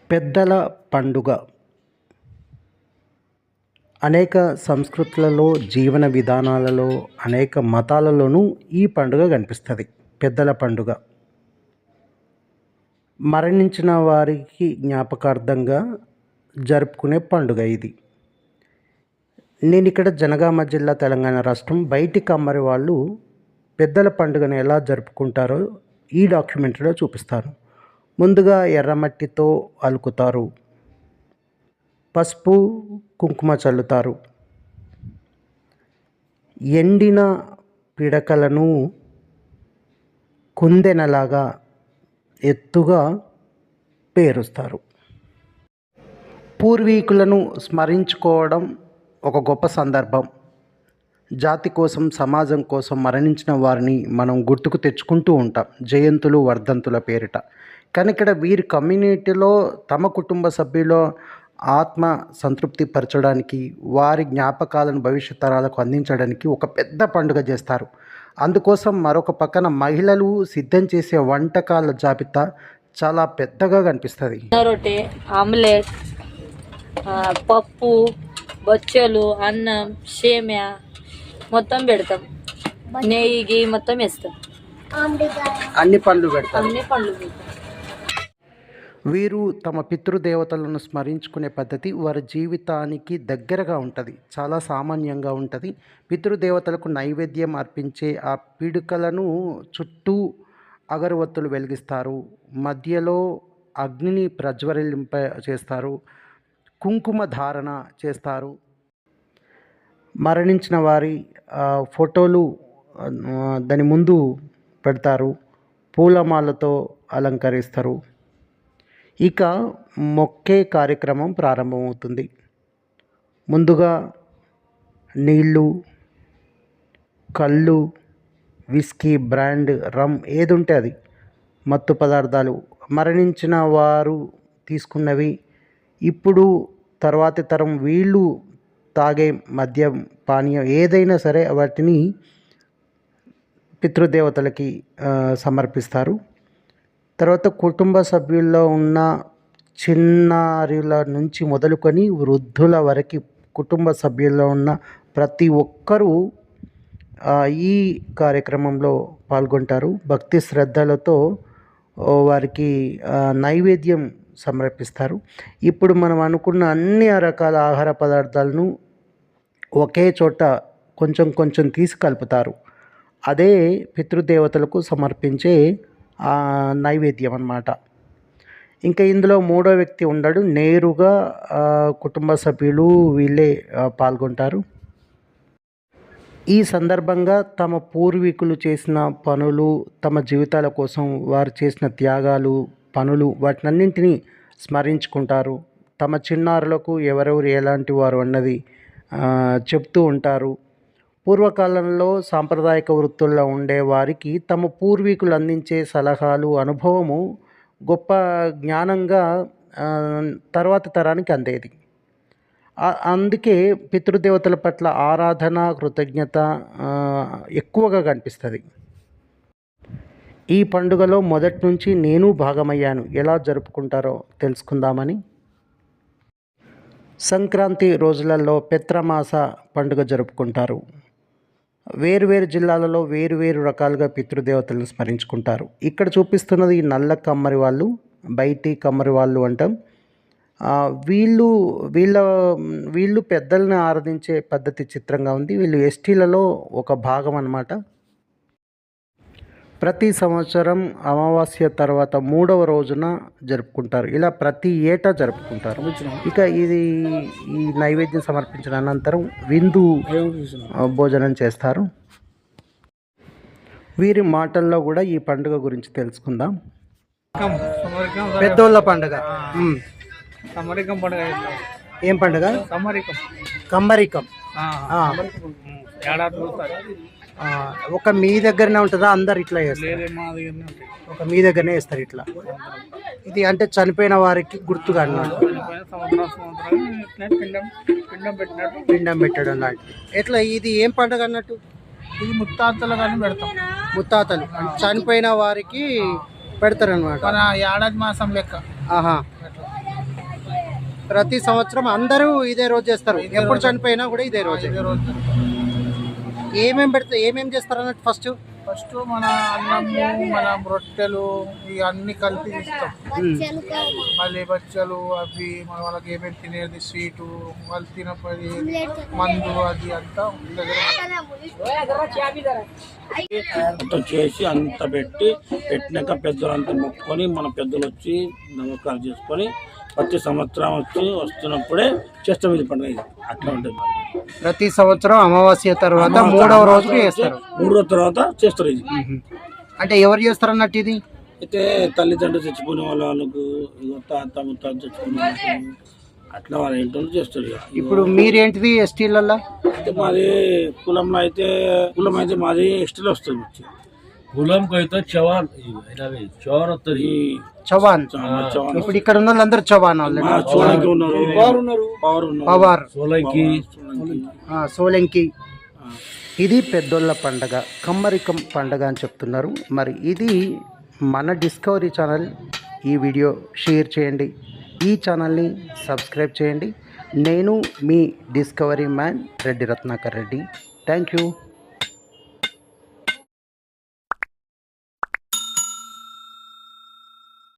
పెద్దల పండుగ అనేక సంస్కృతులలో, జీవన విధానాలలో, అనేక మతాలలోనూ ఈ పండుగ కనిపిస్తుంది. పెద్దల పండుగ మరణించిన వారికి జ్ఞాపకార్థంగా జరుపుకునే పండుగ ఇది. నేను ఇక్కడ జనగామ జిల్లా, తెలంగాణ రాష్ట్రం బయటి కమ్మరి వాళ్ళు పెద్దల పండుగను ఎలా జరుపుకుంటారో ఈ డాక్యుమెంటరీలో చూపిస్తాను. ముందుగా ఎర్రమట్టితో అలుకుతారు, పసుపు కుంకుమ చల్లుతారు, ఎండిన పిడకలను కుందెనలాగా ఎత్తుగా పేరుస్తారు. పూర్వీకులను స్మరించుకోవడం ఒక గొప్ప సందర్భం. జాతి కోసం, సమాజం కోసం మరణించిన వారిని మనం గుర్తుకు తెచ్చుకుంటూ ఉంటాం జయంతులు, వర్ధంతుల పేరిట. కానీ ఇక్కడ వీరి కమ్యూనిటీలో తమ కుటుంబ సభ్యుల ఆత్మ సంతృప్తి పరచడానికి, వారి జ్ఞాపకాలను భవిష్యత్ తరాలకు అందించడానికి ఒక పెద్ద పండుగ చేస్తారు. అందుకోసం మరొక పక్కన మహిళలు సిద్ధం చేసే వంటకాల జాబితా చాలా పెద్దగా కనిపిస్తుంది. రొట్టె, ఆమ్లెట్, పప్పు, బొచ్చలు, అన్నం, సేమ్యా మొత్తం పెడతాం. నెయ్యి మొత్తం వేస్తాం. అన్ని పండ్లు పెడతాం. వీరు తమ పితృదేవతలను స్మరించుకునే పద్ధతి వారి జీవితానికి దగ్గరగా ఉంటుంది, చాలా సామాన్యంగా ఉంటుంది. పితృదేవతలకు నైవేద్యం అర్పించే ఆ పిడుకలను చుట్టూ అగరవత్తులు వెలిగిస్తారు, మధ్యలో అగ్నిని ప్రజ్వలింప చేస్తారు, కుంకుమ ధారణ చేస్తారు. మరణించిన వారి ఫోటోలు దాని ముందు పెడతారు, పూలమాలతో అలంకరిస్తారు. ఇక మొక్కే కార్యక్రమం ప్రారంభమవుతుంది. ముందుగా నీళ్ళు, కళ్ళు, విస్కీ, బ్రాండ్, రమ్ ఏది ఉంటే అది, మత్తు పదార్థాలు మరణించిన వారు తీసుకున్నవి. ఇప్పుడు తర్వాతి తరం వీళ్ళు తాగే మద్యం, పానీయం ఏదైనా సరే వాటిని పితృదేవతలకి సమర్పిస్తారు. తర్వాత కుటుంబ సభ్యుల్లో ఉన్న చిన్నారుల నుంచి మొదలుకొని వృద్ధుల వరకు కుటుంబ సభ్యుల్లో ఉన్న ప్రతి ఒక్కరూ ఈ కార్యక్రమంలో పాల్గొంటారు. భక్తి శ్రద్ధలతో వారికి నైవేద్యం సమర్పిస్తారు. ఇప్పుడు మనం అనుకున్న అన్ని రకాల ఆహార పదార్థాలను ఒకే చోట కొంచెం కొంచెం తీసి కలుపుతారు. అదే పితృదేవతలకు సమర్పించే నైవేద్యం అన్నమాట. ఇంకా ఇందులో మూడో వ్యక్తి ఉండడు, నేరుగా కుటుంబ సభ్యులు వీళ్ళే పాల్గొంటారు. ఈ సందర్భంగా తమ పూర్వీకులు చేసిన పనులు, తమ జీవితాల కోసం వారు చేసిన త్యాగాలు, పనులు వాటినన్నింటినీ స్మరించుకుంటారు. తమ చిన్నారులకు ఎవరెవరు ఎలాంటి వారు అన్నది చెప్తూ ఉంటారు. పూర్వకాలంలో సాంప్రదాయక వృత్తుల్లో ఉండేవారికి తమ పూర్వీకులు అందించే సలహాలు, అనుభవము గొప్ప జ్ఞానంగా తర్వాత తరానికి అందేది. అందుకే పితృదేవతల పట్ల ఆరాధన, కృతజ్ఞత ఎక్కువగా కనిపిస్తుంది. ఈ పండుగలో మొదటి నుంచి నేను భాగమయ్యాను. ఎలా జరుపుకుంటారో తెలుసుకుందామని. సంక్రాంతి రోజులలో పెత్రమాస పండుగ జరుపుకుంటారు. వేరువేరు జిల్లాలలో వేరువేరు రకాలుగా పితృదేవతలను స్మరించుకుంటారు. ఇక్కడ చూపిస్తున్నది ఈ నల్ల కమ్మరి వాళ్ళు, బయటి కమ్మరి వాళ్ళు అంటాం. వీళ్ళు పెద్దలను ఆరాధించే పద్ధతి చిత్రంగా ఉంది. వీళ్ళు ఎస్టీలలో ఒక భాగం అన్నమాట. ప్రతి సంవత్సరం అమావాస్య తర్వాత 3వ రోజున జరుపుకుంటారు. ఇలా ప్రతి ఏటా జరుపుకుంటారు. ఇక ఈ నైవేద్యం సమర్పించిన అనంతరం విందు భోజనం చేస్తారు. వీరి మాటల్లో కూడా ఈ పండుగ గురించి తెలుసుకుందాం. పెద్దోళ్ళ పండుగ. ఏం పండుగ? కంబరికం. ఒక మీ దగ్గరనే ఉంటుందా? అందరు ఇట్లా చేస్తారు? ఒక మీ దగ్గరనే వేస్తారు ఇట్లా. ఇది అంటే చనిపోయిన వారికి గుర్తుగా అన్నట్టు పిండం పెట్టడం లాంటిది. ఎట్లా ఇది ఏం పండుగ అన్నట్టు? ఇది ముత్తాతలు కానీ పెడతాం. ముత్తాతలు చనిపోయిన వారికి పెడతారు అనమాట. మన ఏడాది మాసం లెక్క. ఆహా. ప్రతి సంవత్సరం అందరూ ఇదే రోజు చేస్తారు. ఎప్పుడు చనిపోయినా కూడా ఇదే రోజు. ఇదే రోజు ఏమేం చేస్తారు అన్నట్టు ఫస్ట్ ఫస్ట్ మన అన్నము, మన రొట్టెలు ఇవన్నీ కలిపి ఇస్తాం. మళ్ళీ బచ్చలు అవి మన వాళ్ళకి ఏమేమి తినేది స్వీటు, వాళ్ళు తినపడి మందు అది అంతా అంతా చేసి అంత పెట్టినాక పెద్దలంతా మొక్కుకొని మన పెద్దలు వచ్చి నమస్కారం చేసుకొని ప్రతి సంవత్సరం వస్తున్నప్పుడే చేస్తాం ఇది పండుగ. ఇది అట్లా ఉంటుంది. ప్రతి సంవత్సరం అమావాస్య తర్వాత మూడవ రోజు చేస్తారు. మూడో తర్వాత చేస్తారు ఇది. అంటే ఎవరు చేస్తారు అన్నట్టు ఇది? అయితే తల్లిదండ్రులు చచ్చిపోయిన వాళ్ళకు, తాత ముత్తాత చచ్చిపోయిన వాళ్ళకు అట్లా వాళ్ళ ఇంట్లో చేస్తారు. ఇప్పుడు మీరేంటిది ఎస్టీలల్లో? అయితే మాది కులం అయితే మాది ఎస్టీలో వస్తుంది. కులం అయితే చవాన్ చవాన్ వస్తుంది. చవాన్. ఇప్పుడు ఇక్కడ ఉన్న వాళ్ళందరూ చవాన్ వాళ్ళు. సోలంకి ఉన్నారు, పవార్, సోలంకి. ఇది పెద్దోళ్ళ పండగ, కమ్మరికం పండగ అని చెప్తున్నారు. మరి ఇది మన డిస్కవరీ ఛానల్. ఈ వీడియో షేర్ చేయండి, ఈ ఛానల్ని సబ్స్క్రైబ్ చేయండి. నేను మీ discovery man Reddy Ratnakar Reddy. Thank you.